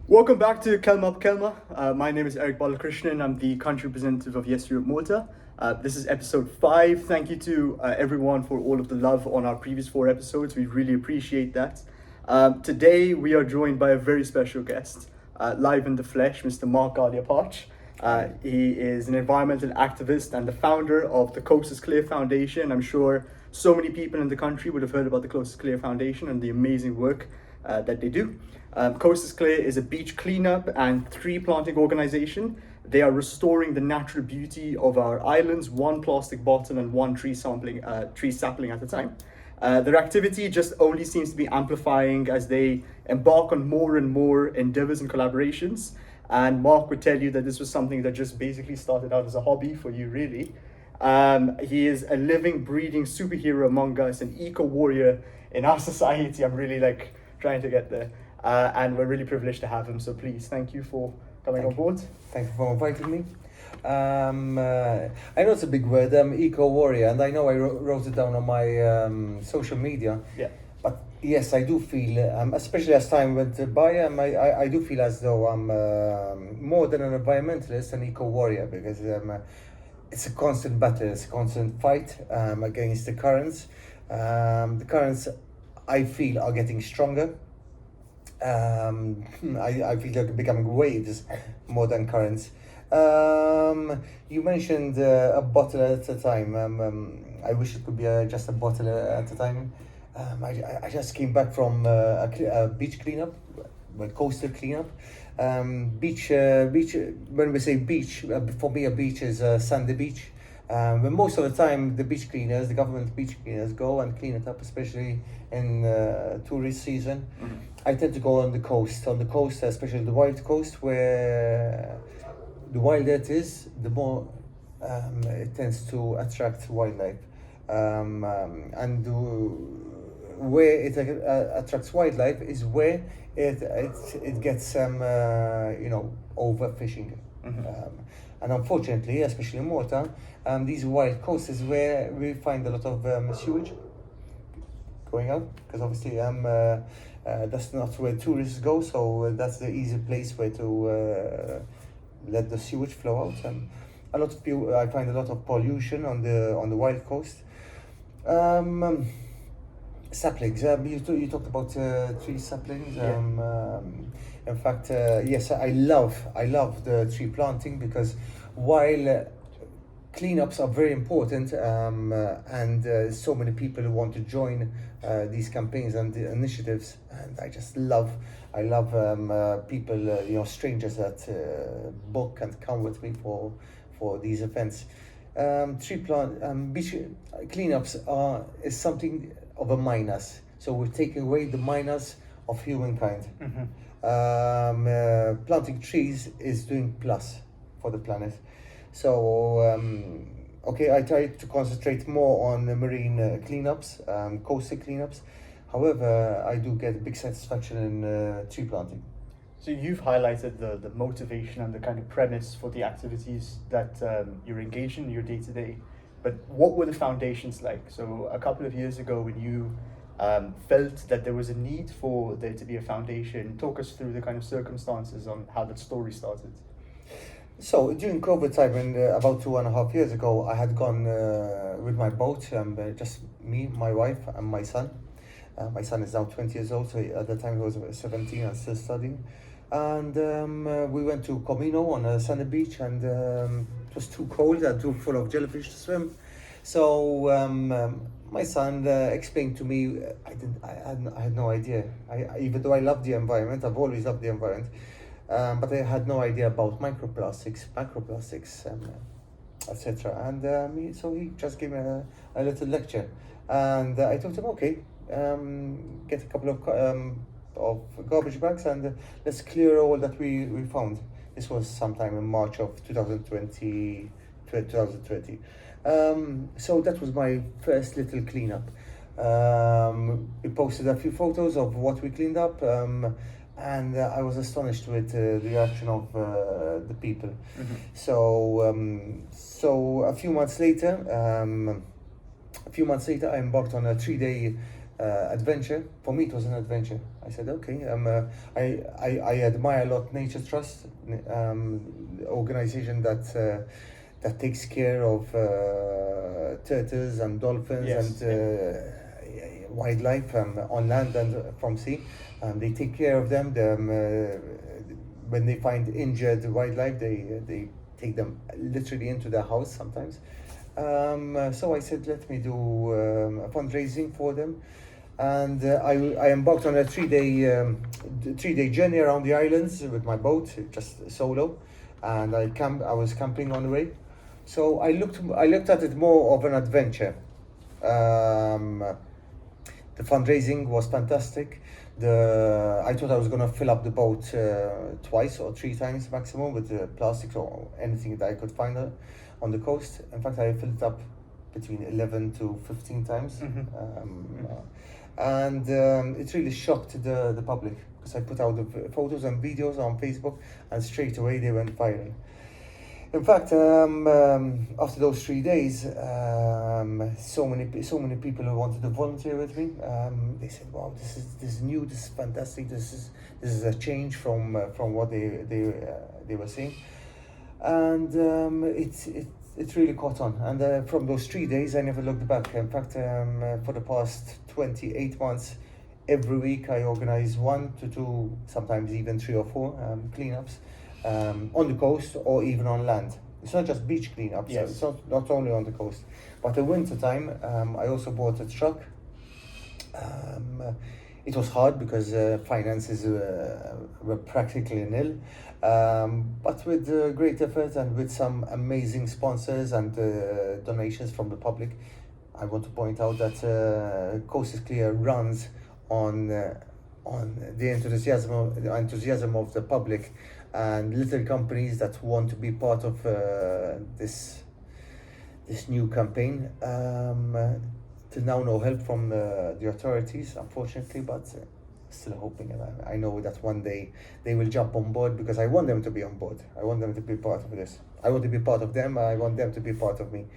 Welcome back to Kelma B'Kelma. My name is Balakrishnan. I'm the country representative of Yes Europe Malta. This is episode 5. Thank you to everyone for all of the love on our previous 4 episodes. We really appreciate that. Today we are joined by a very special guest, live in the flesh, Mr. Mark Galea Pace. He is an environmental activist and the founder of the Coast is Clear Foundation. I'm sure so many people in the country would have heard about the Coast is Clear Foundation and the amazing work that they do. Coast is Clear is a beach cleanup and tree planting organization. They are restoring the natural beauty of our islands, one plastic bottle and one tree sapling at a time. Their activity just only seems to be amplifying as they embark on more and more endeavours and collaborations. And Mark would tell you that this was something that just basically started out as a hobby for you, really. He is a living, breathing superhero among us, an eco warrior in our society. I'm really trying to get there. And we're really privileged to have him. So please, thank you for coming on board. Thank you for inviting me. I know it's a big word, eco warrior, and I know I wrote it down on my social media. Yeah. But yes, I do feel, especially as time went by, I do feel as though I'm more than an environmentalist, an eco warrior, because it's a constant battle, it's a constant fight against the currents. The currents, I feel, are getting stronger. I feel they're becoming waves more than currents. You mentioned a bottle at a time. I wish it could be just a bottle at a time. I just came back from a beach cleanup, well, coastal cleanup. Beach. When we say beach, for me a beach is a sandy beach. But most of the time, the beach cleaners, the government beach cleaners, go and clean it up, especially in tourist season. Mm-hmm. I tend to go on the coast, especially the wild coast, where the wilder it is, the more it tends to attract wildlife. And where it attracts wildlife is where it gets overfishing. Mm-hmm. And unfortunately, especially in Malta, these wild coasts is where we find a lot of sewage going out, because obviously that's not where tourists go, so that's the easy place where to let the sewage flow out. A lot of people, I find a lot of pollution on the wild coast. Saplings. You talked about tree saplings. Yeah. In fact, yes, I love the tree planting, because while cleanups are very important, and so many people who want to join these campaigns and the initiatives, and I love people, strangers that book and come with me for these events. Beach cleanups is something of a minus, so we're taking away the minus of humankind. Mm-hmm. Planting trees is doing plus for the planet. So I try to concentrate more on the marine cleanups, coastal cleanups. However, I do get big satisfaction in tree planting. So you've highlighted the motivation and the kind of premise for the activities that you're engaged in your day-to-day. But what were the foundations like? So a couple of years ago when you felt that there was a need for there to be a foundation, talk us through the kind of circumstances on how that story started. So during COVID time, about 2.5 years ago, I had gone with my boat, just me, my wife, and my son. My son is now 20 years old, so at the time he was 17 and still studying. And we went to Comino on a sandy beach, and it was too cold and too full of jellyfish to swim. So my son explained to me, I had no idea. Even though I love the environment, I've always loved the environment, but I had no idea about microplastics, macroplastics, etc. And so he just gave me a little lecture, and I told him, okay, get a couple of garbage bags and let's clear all that we found. This was sometime in March of 2020. So that was my first little cleanup. We posted a few photos of what we cleaned up, and I was astonished with the reaction of the people. Mm-hmm. So a few months later, I embarked on a 3-day adventure. For me, it was an adventure. I said, okay. I admire a lot Nature Trust, organization that takes care of turtles and dolphins Yes. and wildlife on land and from sea. They take care of them. When they find injured wildlife, they take them literally into their house sometimes. So I said, let me do a fundraising for them, and I embarked on a three-day journey around the islands with my boat, just solo, and I was camping on the way. So I looked at it more of an adventure. The fundraising was fantastic. I thought I was gonna fill up the boat twice or three times maximum with plastics or anything that I could find on the coast. In fact, I filled it up between 11 to 15 times. And it really shocked the public, because I put out the photos and videos on Facebook, and straight away they went viral. In fact, after those 3 days, so many people who wanted to volunteer with me. They said, "Wow, this is new. This is fantastic. This is a change from what they were seeing," and it really caught on. And from those 3 days, I never looked back. In fact, for the past 28 months, every week I organize 1 to 2, sometimes even 3 or 4 cleanups. On the coast or even on land. It's not just beach cleanups. Yes. It's not only on the coast. But in winter time, I also bought a truck. It was hard because finances were practically nil. But with great effort and with some amazing sponsors and donations from the public, I want to point out that Coast is Clear runs on the enthusiasm of the public and little companies that want to be part of this new campaign. Till now, no help from the authorities, unfortunately, but still hoping, and I know that one day they will jump on board, because I want them to be on board. I want them to be part of this. I want to be part of them. I want them to be part of me.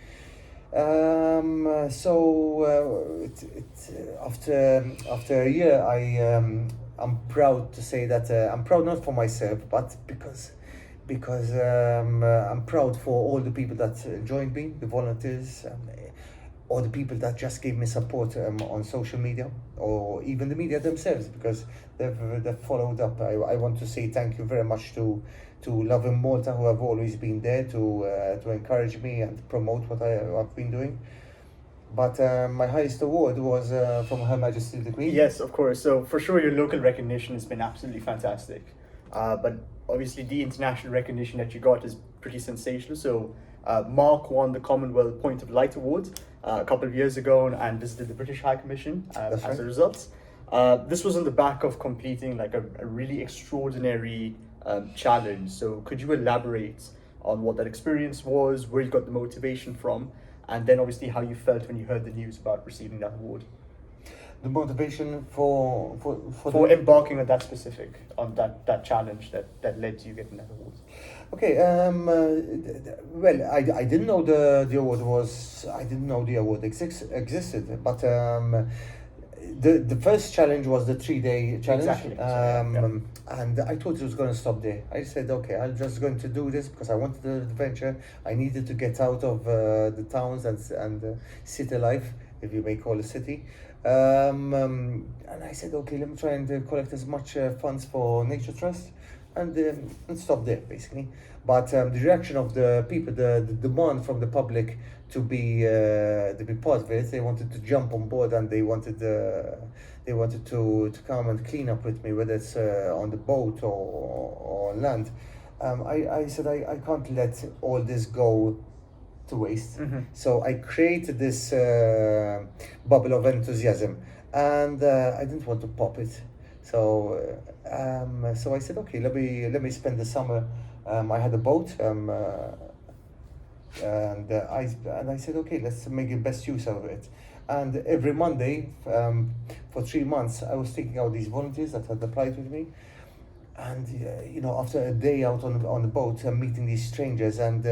After a year, I'm proud to say that I'm proud not for myself, but because I'm proud for all the people that joined me, the volunteers, or the people that just gave me support on social media, or even the media themselves, because they've followed up. I want to say thank you very much to Love in Malta, who have always been there to encourage me and promote what I've been doing. But my highest award was from Her Majesty the Queen. Yes, of course. So for sure, your local recognition has been absolutely fantastic. But obviously, the international recognition that you got is pretty sensational. So Mark won the Commonwealth Point of Light Award a couple of years ago and visited the British High Commission as right. a result. This was on the back of completing like a really extraordinary challenge. So could you elaborate on what that experience was, where you got the motivation from, and then obviously how you felt when you heard the news about receiving that award? The motivation for embarking on that challenge that led to you getting that award. Okay. Well, I didn't know the award was. I didn't know the award existed. But the first challenge was the 3-day challenge. Exactly. And I thought it was going to stop there. I said, okay, I'm just going to do this because I wanted the adventure. I needed to get out of the towns and city life, if you may call a city. And I said, okay, let me try and collect as much funds for Nature Trust and stop there, basically. But the reaction of the people, the demand from the public to be part of it, they wanted to jump on board, and they wanted to come and clean up with me, whether it's on the boat or on land. I said I can't let all this go to waste. Mm-hmm. So I created this bubble of enthusiasm, and I didn't want to pop it. So I said, okay, let me spend the summer. I had a boat, and I said, okay, let's make the best use of it. And every Monday, for 3 months, I was taking out these volunteers that had applied with me. And after a day out on the boat, meeting these strangers, and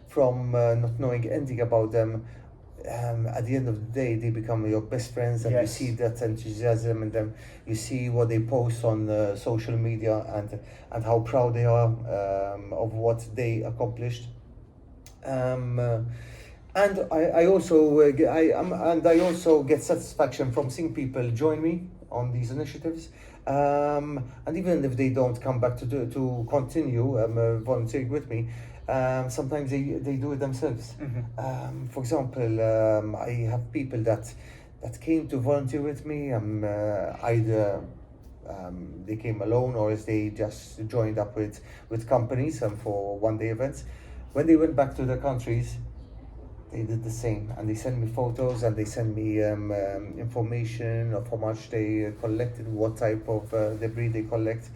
from not knowing anything about them, at the end of the day, they become your best friends, and you Yes. see that enthusiasm in them. You see what they post on social media, and how proud they are of what they accomplished. And I also I also get satisfaction from seeing people join me on these initiatives, and even if they don't come back to continue volunteering with me, sometimes they do it themselves. For example, I have people that came to volunteer with me, either they came alone, or as they just joined up with companies for one-day events. When they went back to their countries, they did the same, and they send me photos, and they send me information of how much they collected, what type of debris they collect.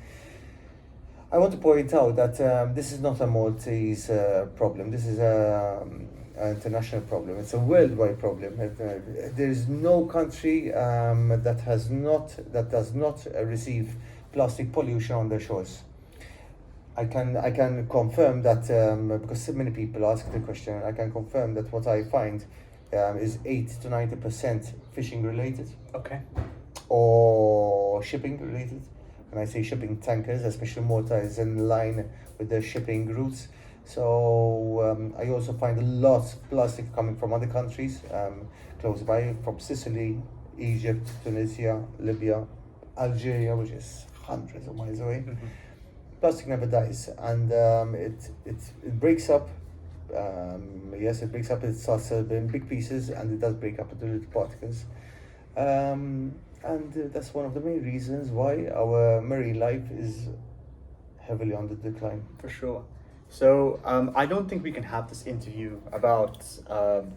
I want to point out that this is not a Maltese problem. This is an international problem. It's a worldwide problem. There is no country that does not receive plastic pollution on their shores. I can confirm that because so many people ask the question. I can confirm that what I find is 80 to 90% fishing related, Okay. or shipping related. When I say shipping, tankers, especially Malta, is in line with the shipping routes. So I also find a lot of plastic coming from other countries close by, from Sicily, Egypt, Tunisia, Libya, Algeria, which is hundreds of miles away. Plastic never dies, and it breaks up. Yes, it breaks up. It starts in big pieces, and it does break up into little particles. And that's one of the main reasons why our marine life is heavily on the decline. For sure. So I don't think we can have this interview about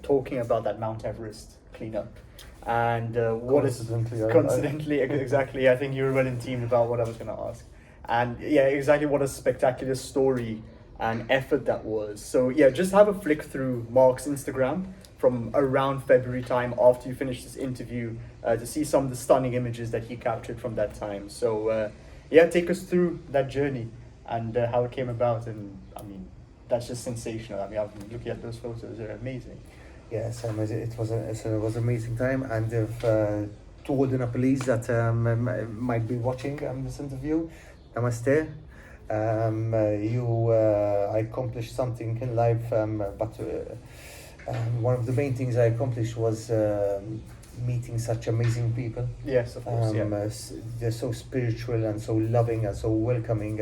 talking about that Mount Everest cleanup and what is coincidentally exactly. I think you were well in tune about what I was going to ask, and yeah, exactly what a spectacular story and effort that was. So yeah, just have a flick through Mark's Instagram from around February time after you finish this interview to see some of the stunning images that he captured from that time. So yeah, take us through that journey and how it came about. And I mean, that's just sensational. I mean, I've been looking at those photos; they're amazing. Yes, it was an amazing time, and if to all the Nepalese that might be watching this interview, namaste. I accomplished something in life, but one of the main things I accomplished was meeting such amazing people. Yes, of course. They're so spiritual and so loving and so welcoming.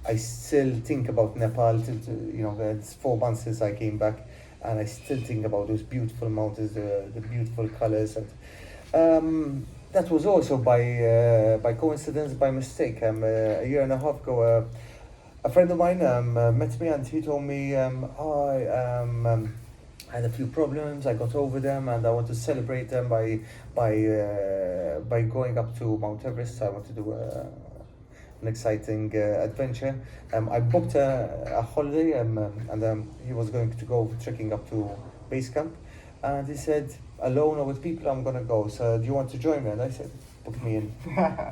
I still think about Nepal. It's 4 months since I came back, and I still think about those beautiful mountains, the beautiful colors, and that was also by coincidence, by mistake. A year and a half ago, a friend of mine met me, and he told me, I had a few problems. I got over them, and I want to celebrate them by going up to Mount Everest. I want to do an exciting adventure. I booked a holiday, and he was going to go trekking up to base camp, and he said, alone or with people, I'm gonna go. So do you want to join me? And I said, book me in.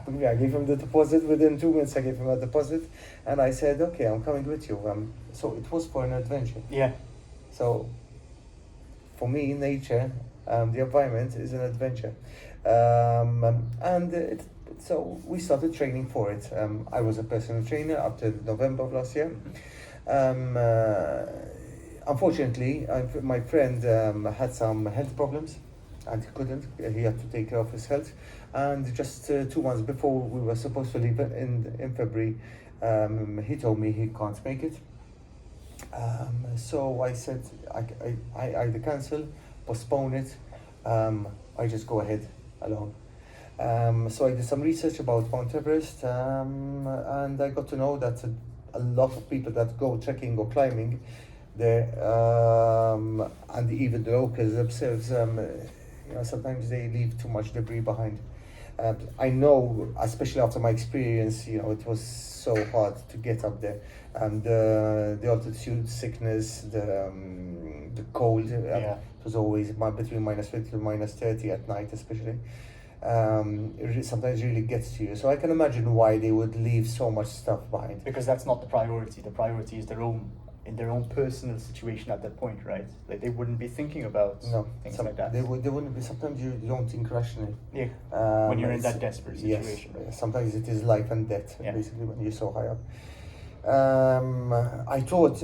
Book me. I gave him the deposit. Within 2 minutes, I gave him a deposit, and I said, okay, I'm coming with you. So it was for an adventure. Yeah. So for me, nature, the environment is an adventure, so we started training for it. I was a personal trainer up to November of last year. Unfortunately, my friend had some health problems, and he couldn't. He had to take care of his health. And just 2 months before we were supposed to leave in February, he told me he can't make it. So I said I either cancel, postpone it, I just go ahead alone. So I did some research about Mount Everest, and I got to know that a lot of people that go trekking or climbing there, and even the locals themselves, sometimes they leave too much debris behind. I know, especially after my experience, it was so hard to get up there, and the altitude sickness, the cold. It was always between -20 to -30 at night, especially. It sometimes really gets to you. So I can imagine why they would leave so much stuff behind. Because that's not the priority. The priority is their own in their own personal situation at that point, right? Like they wouldn't be thinking about things like that. They wouldn't be. Sometimes you don't think rationally. Yeah. When you're in that desperate situation. Yes. Sometimes it is life and death, basically, when you're so high up. I thought,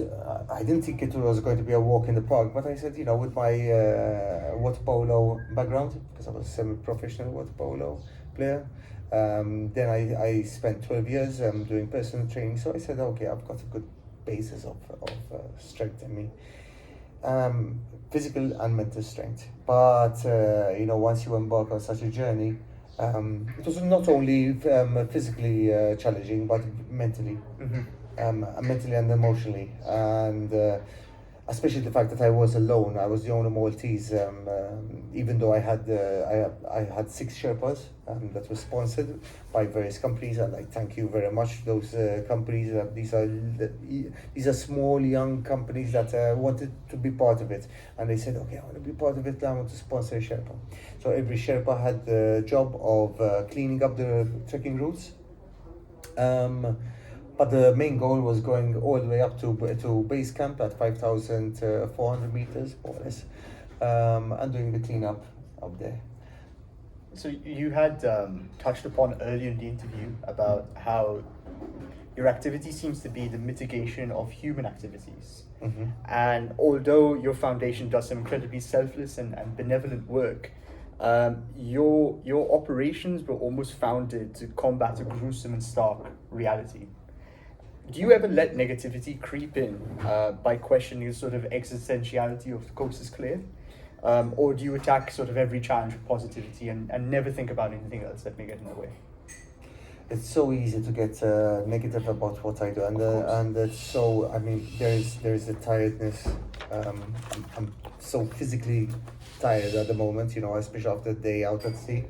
I didn't think it was going to be a walk in the park, but I said, with my water polo background, because I was a semi-professional water polo player, then I spent 12 years doing personal training, so I said, okay, I've got a good basis of strength in me. Physical and mental strength. But, once you embark on such a journey, it was not only physically challenging, but mentally. Mentally and emotionally, and especially the fact that I was alone. I was the only Maltese, even though I had 6 Sherpas that were sponsored by various companies. I'd like thank you very much those companies. These are small young companies that wanted to be part of it, and they said, okay, I want to be part of it. I want to sponsor a Sherpa. So every Sherpa had the job of cleaning up the trekking routes. But the main goal was going all the way up to base camp at 5,400 meters, more or less, and doing the cleanup up there. So you had touched upon earlier in the interview about how your activity seems to be the mitigation of human activities. Mm-hmm. And although your foundation does some incredibly selfless and benevolent work, your operations were almost founded to combat a gruesome and stark reality. Do you ever let negativity creep in by questioning the sort of existentiality of the coast is clear? Or do you attack sort of every challenge with positivity and never think about anything else that may get in the way? It's so easy to get negative about what I do, and it's so, I mean, there's a tiredness. I'm so physically tired at the moment, especially after the day out at sea,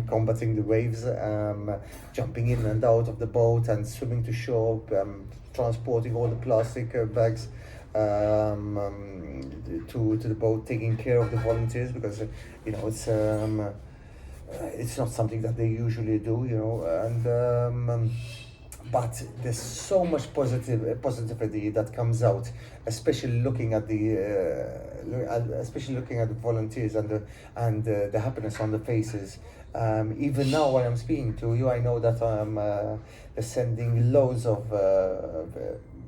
combating the waves, jumping in and out of the boat and swimming to shore, transporting all the plastic bags to the boat, taking care of the volunteers, because it's not something that they usually do, and but there's so much positivity that comes out, especially looking at the volunteers and the happiness on the faces. Even now, when I'm speaking to you, I know that they're sending loads of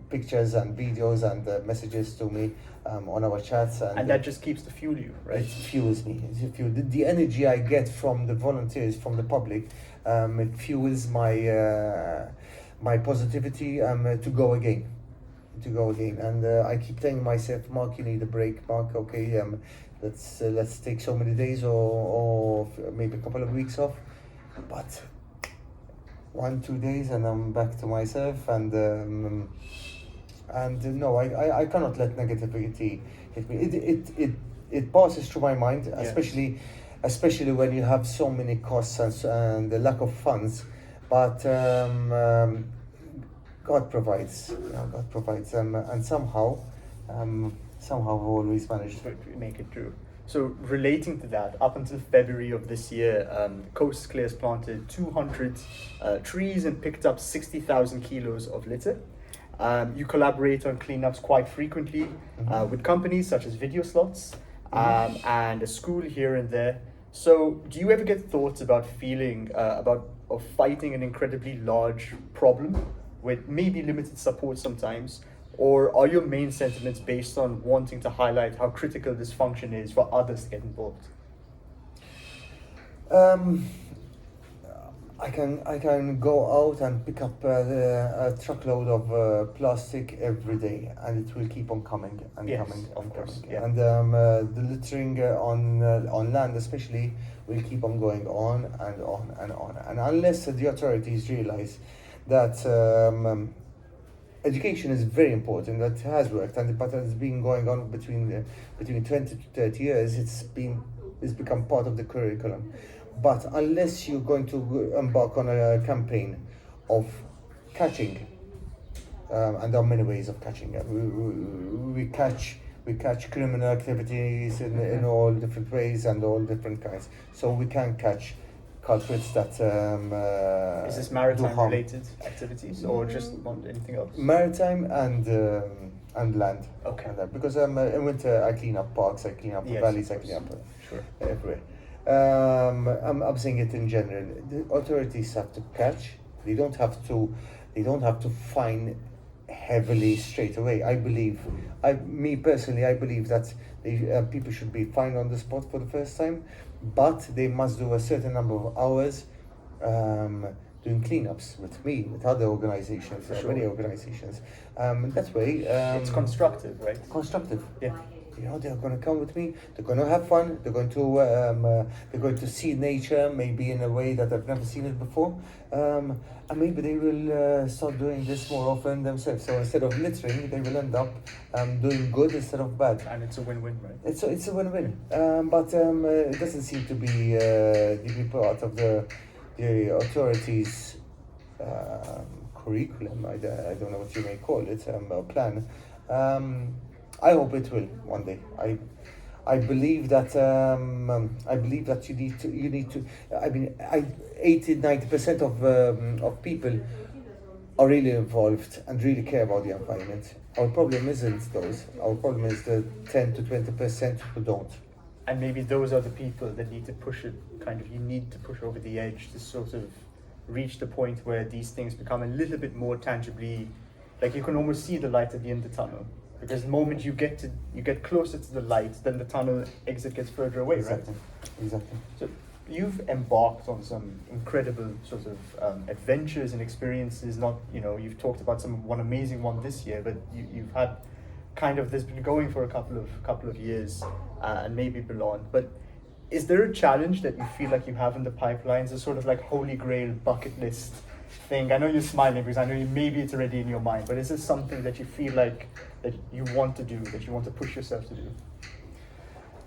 pictures and videos and messages to me on our chats, and that just keeps to fuel you, right? It fuels me. The energy I get from the volunteers, from the public, it fuels my positivity to go again. And I keep telling myself, Mark, you need a break. Mark, okay, let's take so many days or maybe a couple of weeks off, but 1-2 days and I'm back to myself, and no, I cannot let negativity hit me. It passes through my mind, especially when you have so many costs and the lack of funds. But God provides. God provides, and somehow I've always managed to make it through. So relating to that, up until February of this year, Coast Clear has planted 200 trees and picked up 60,000 kilos of litter. You collaborate on cleanups quite frequently with companies such as Video Slots and a school here and there. So do you ever get thoughts about fighting an incredibly large problem with maybe limited support sometimes? Or are your main sentiments based on wanting to highlight how critical this function is for others to get involved? I can go out and pick up a truckload of plastic every day, and it will keep on coming and coming and coming. Yeah. And the littering on land especially will keep on going on and on and on. And unless the authorities realize that education is very important, that has worked, but it's been going on between 20 to 30 years. It's become part of the curriculum. But unless you're going to embark on a campaign of catching, and there are many ways of catching. We catch criminal activities in all different ways and all different kinds. So we can catch culprits that Is this do maritime harm. related activities or just not anything else? Maritime and land. Okay. And that. Because in winter I clean up parks, I clean up Yes, valleys, of I clean up course. Sure. everywhere. I'm saying it in general. The authorities have to catch. They don't have to. They don't have to fine heavily straight away. Me personally, I believe that people should be fined on the spot for the first time, but they must do a certain number of hours doing cleanups with me, with other organizations, many organizations. That way, It's constructive, right? constructive. Yeah. You know, they're going to come with me. They're going to have fun. They're going to see nature maybe in a way that I've never seen it before, and maybe they will start doing this more often themselves. So instead of littering, they will end up doing good instead of bad. And it's a win-win, right? It's a win-win. But it doesn't seem to be part of the authorities' curriculum. I don't know what you may call it, or plan. I hope it will one day. I believe that you need to. I mean, 80-90% of people are really involved and really care about the environment. Our problem isn't those. Our problem is the 10 to 20% who don't. And maybe those are the people that need to push it. You need to push over the edge to sort of reach the point where these things become a little bit more tangibly, like you can almost see the light at the end of the tunnel. Because the moment you get closer to the light, then the tunnel exit gets further away, Exactly. right? Exactly. So you've embarked on some incredible sort of adventures and experiences. You've talked about one amazing one this year, but you've had this been going for a couple of years and maybe beyond. But is there a challenge that you feel like you have in the pipelines, a sort of like holy grail bucket list thing? I know you're smiling because I know maybe it's already in your mind, but is this something that you feel like that you want to do, that you want to push yourself to do?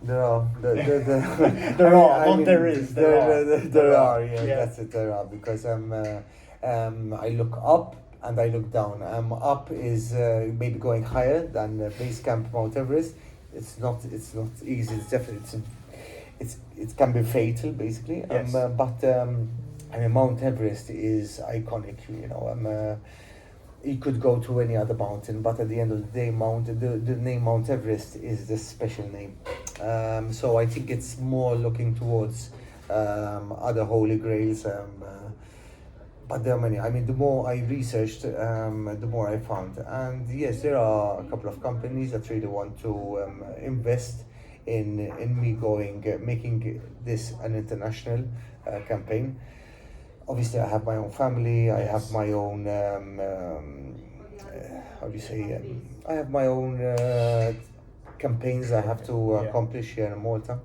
There are. There are. Yeah, that's it. There are, because I look up and I look down. Up is maybe going higher than base camp Mount Everest. It's not easy. It's definitely it can be fatal, basically. Yes. Mount Everest is iconic. You know, you could go to any other mountain, but at the end of the day, the name Mount Everest is the special name. So I think it's more looking towards other holy grails. But there are many. I mean, the more I researched, the more I found. And yes, there are a couple of companies that really want to invest in me making this an international campaign. Obviously, I have my own family. I have my own. I have my own campaigns I have to accomplish here in Malta.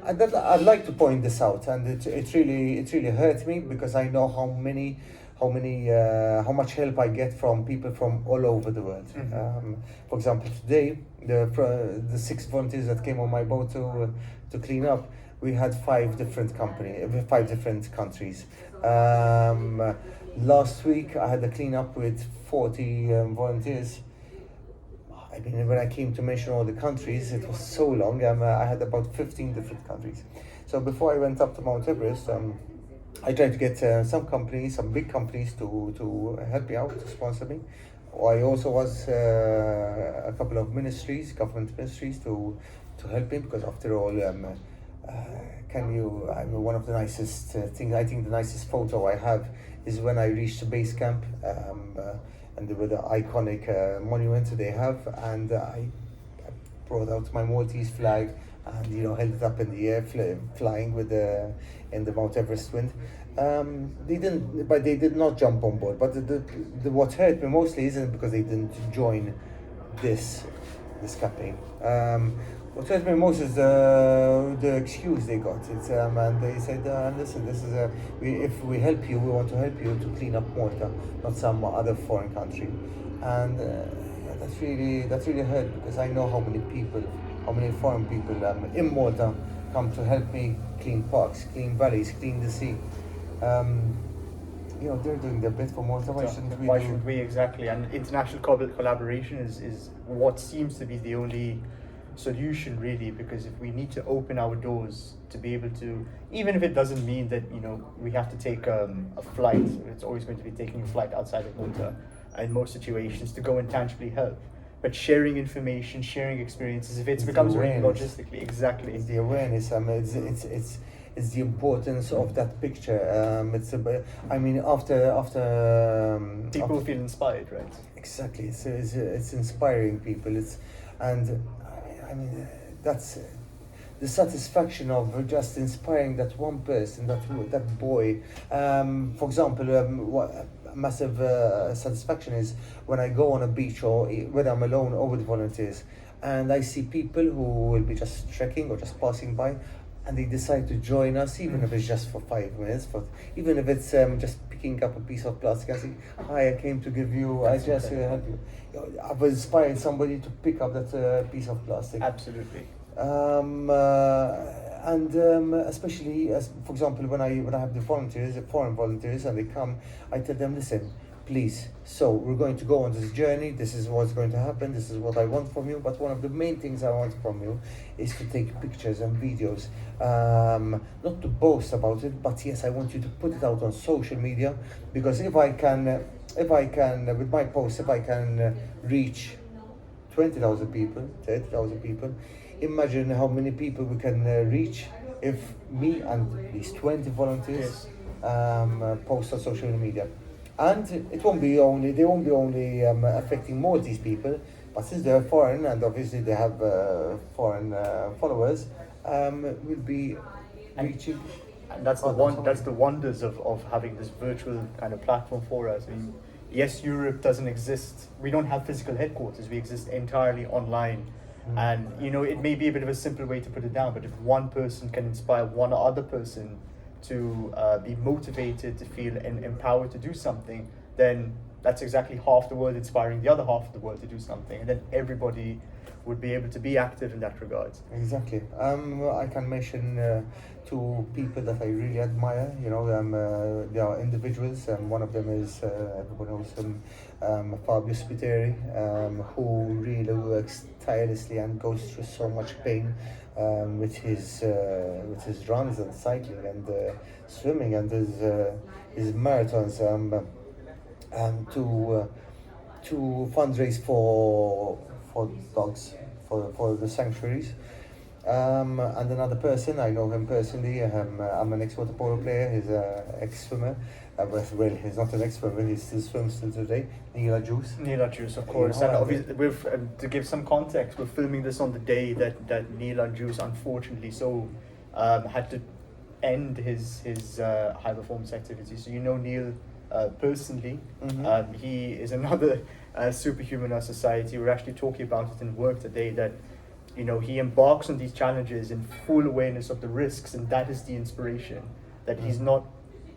I'd like to point this out, and it really hurt me, because I know how much help I get from people from all over the world. Mm-hmm. For example, today the 6 volunteers that came on my boat to clean up, we had 5 different countries. Last week I had a clean up with 40 volunteers. I mean, when I came to mention all the countries, it was so long. I had about 15 different countries. So before I went up to Mount Everest, I tried to get some big companies to help me out, to sponsor me. I also was a couple of government ministries to help me, because after all, one of the nicest things, I think the nicest photo I have is when I reached the base camp, and with the iconic monument they have, and I brought out my Maltese flag and held it up in the air, flying in the Mount Everest wind. They did not jump on board. But what hurt me mostly isn't because they didn't join this campaign. What hurt me most is the excuse they got. And they said, listen, this is if we help you, we want to help you to clean up Malta, not some other foreign country. And that's really hurt, because I know how many foreign people in Malta come to help me clean parks, clean valleys, clean the sea. They're doing their bit for Malta. Why shouldn't we? Why should we, exactly? And international collaboration is what seems to be the only solution really, because if we need to open our doors to be able to, even if it doesn't mean that we have to take a flight, it's always going to be taking a flight outside of Malta in most situations to go and tangibly help. But sharing information, sharing experiences, if it becomes really logistically, exactly. It's the awareness. It's the importance of that picture. After people feel inspired, right? Exactly. It's inspiring people. That's the satisfaction of just inspiring that one person, that boy. For example, what massive satisfaction is when I go on a beach or whether I'm alone or with volunteers, and I see people who will be just trekking or just passing by, and they decide to join us, even if it's just for 5 minutes, even if it's just picking up a piece of plastic and saying, "Hi, I came to give you. I just help you." I've inspired somebody to pick up that piece of plastic. Absolutely. Especially for example, when I have the foreign volunteers, and they come, I tell them, "Listen, please. So we're going to go on this journey. This is what's going to happen. This is what I want from you. But one of the main things I want from you is to take pictures and videos. Not to boast about it, but yes, I want you to put it out on social media, because if I can, with my post, if I can reach 20,000 people, 30,000 people, imagine how many people we can reach if me and these 20 volunteers post on social media." And they won't be only affecting Maltese people, but since they're foreign and obviously they have foreign followers, will be reaching. And that's the wonders of having this virtual kind of platform for us. I mean, yes, Europe doesn't exist. We don't have physical headquarters. We exist entirely online. And it may be a bit of a simple way to put it down, but if one person can inspire one other person to be motivated, to feel empowered to do something, then that's exactly half the world inspiring the other half of the world to do something, and then everybody would be able to be active in that regard. Exactly. I can mention two people that I really admire. They are individuals, and one of them is everyone knows him, Fabio Spiteri, who really works tirelessly and goes through so much pain with his runs and cycling and swimming and his marathons, to fundraise for dogs, for the sanctuaries. And another person, I know him personally. I'm an ex-water polo player. He's an ex-swimmer. Well, he's not an ex-swimmer. He still swims till today. Neela Juice, of course. And obviously, to give some context, we're filming this on the day that Neela Juice unfortunately had to end his high performance activities. So Neil personally. Mm-hmm. He is another superhuman in our society. We're actually talking about it in work today, that he embarks on these challenges in full awareness of the risks, and that is the inspiration, that he's not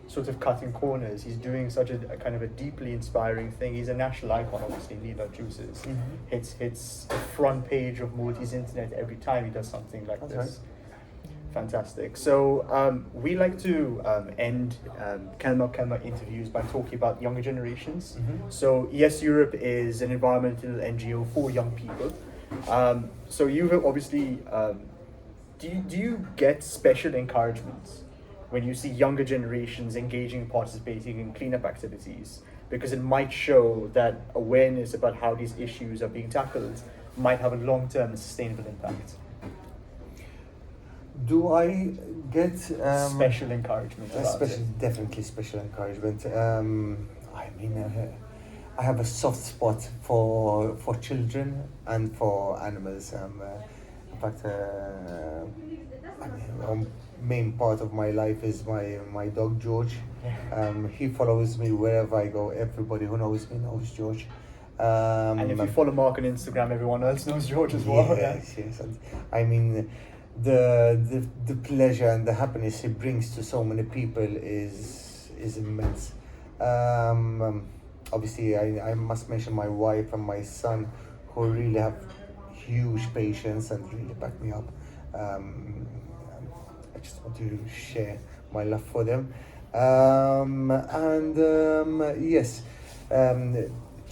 sort of cutting corners. He's doing such a kind of a deeply inspiring thing. He's a national icon, obviously. Neela Juices hits the front page of Maltese internet every time he does something like this. Right. Fantastic. So we like to end Kelma B'Kelma interviews by talking about younger generations. So yes, Europe is an environmental NGO for young people. So you have obviously, do you get special encouragement when you see younger generations engaging and participating in cleanup activities? Because it might show that awareness about how these issues are being tackled might have a long-term and sustainable impact. Do I get special encouragement? Definitely special encouragement. I have a soft spot for children and for animals. In fact, main part of my life is my dog George. He follows me wherever I go. Everybody who knows me knows George. And if you follow Mark on Instagram, everyone else knows George as well. Yes. And, the pleasure and the happiness he brings to so many people is immense. Obviously, I must mention my wife and my son, who really have huge patience and really back me up. I just want to share my love for them. Yes,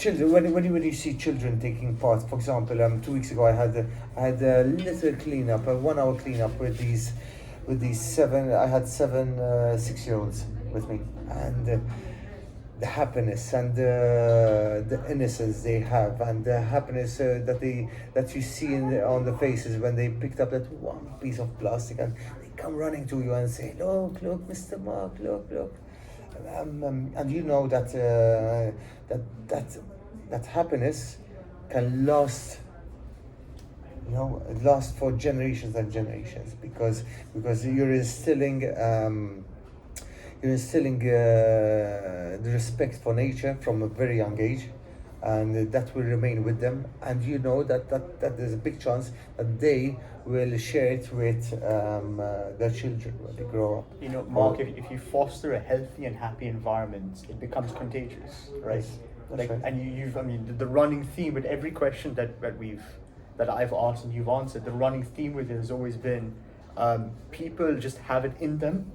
children, when you see children taking part, for example, 2 weeks ago I had a little cleanup, a 1 hour cleanup with these seven. I had seven 6-year-olds with me, and the happiness and the innocence they have, and the happiness that you see on the faces when they picked up that one piece of plastic and they come running to you and say, look, Mr. Mark, look. And you know that that happiness can last. It lasts for generations and generations because you're instilling the respect for nature from a very young age, and that will remain with them. And you know that there's a big chance that they will share it with their children when they grow up. You know, Mark, if you foster a healthy and happy environment, it becomes contagious, right? Yes, that's right. And the running theme with every question that I've asked and you've answered, the running theme with it has always been people just have it in them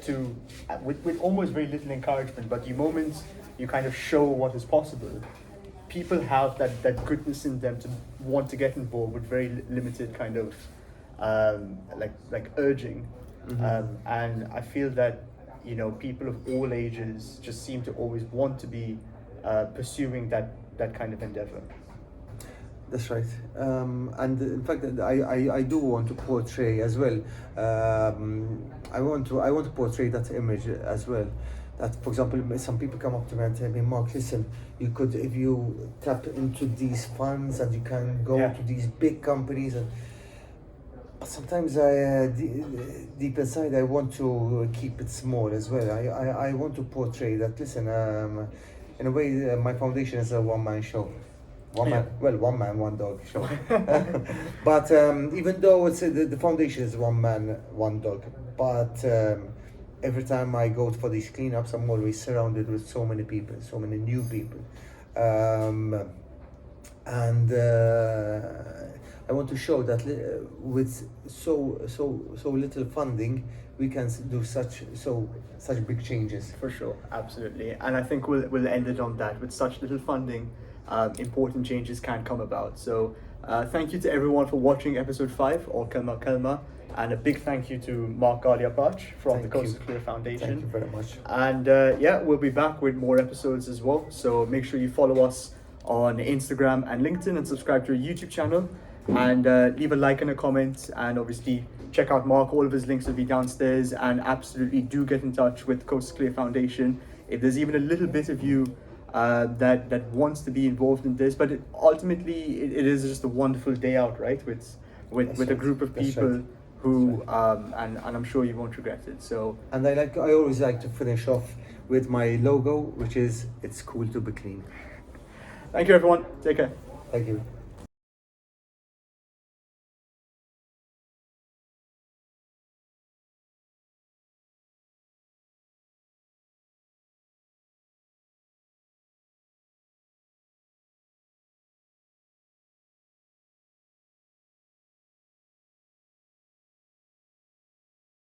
to, with almost very little encouragement, but the moment you kind of show what is possible, people have that goodness in them to want to get involved with very limited kind of like urging. Mm-hmm. And I feel that, you know, people of all ages just seem to always want to be pursuing that kind of endeavor. That's right, and in fact, I do want to portray as well. I want to portray that image as well. That, for example, some people come up to me and tell me, Mark, listen, you could, if you tap into these funds and you can go to these big companies, but sometimes deep inside, I want to keep it small as well. I want to portray that. Listen, in a way, my foundation is a one-man show. One man, one dog show. But even though it's the foundation is one man, one dog, but every time I go for these cleanups, I'm always surrounded with so many people, so many new people, and I want to show that with so little funding, we can do such big changes. For sure, absolutely, and I think we'll end it on that. With such little funding, important changes can come about. So thank you to everyone for watching episode 5 of Kelma B'Kelma, and a big thank you to Mark Galea Pace from the Coast Clear Foundation. Thank you very much. And we'll be back with more episodes as well. So make sure you follow us on Instagram and LinkedIn, and subscribe to our YouTube channel, and leave a like and a comment, and obviously check out Mark. All of his links will be downstairs, and absolutely do get in touch with Coast Clear Foundation if there's even a little bit of you that wants to be involved in this. But ultimately it is just a wonderful day out, right, with a group of people who and I'm sure you won't regret it. So, and I always like to finish off with my logo, which is, it's cool to be clean. Thank you, everyone. Take care. Thank you.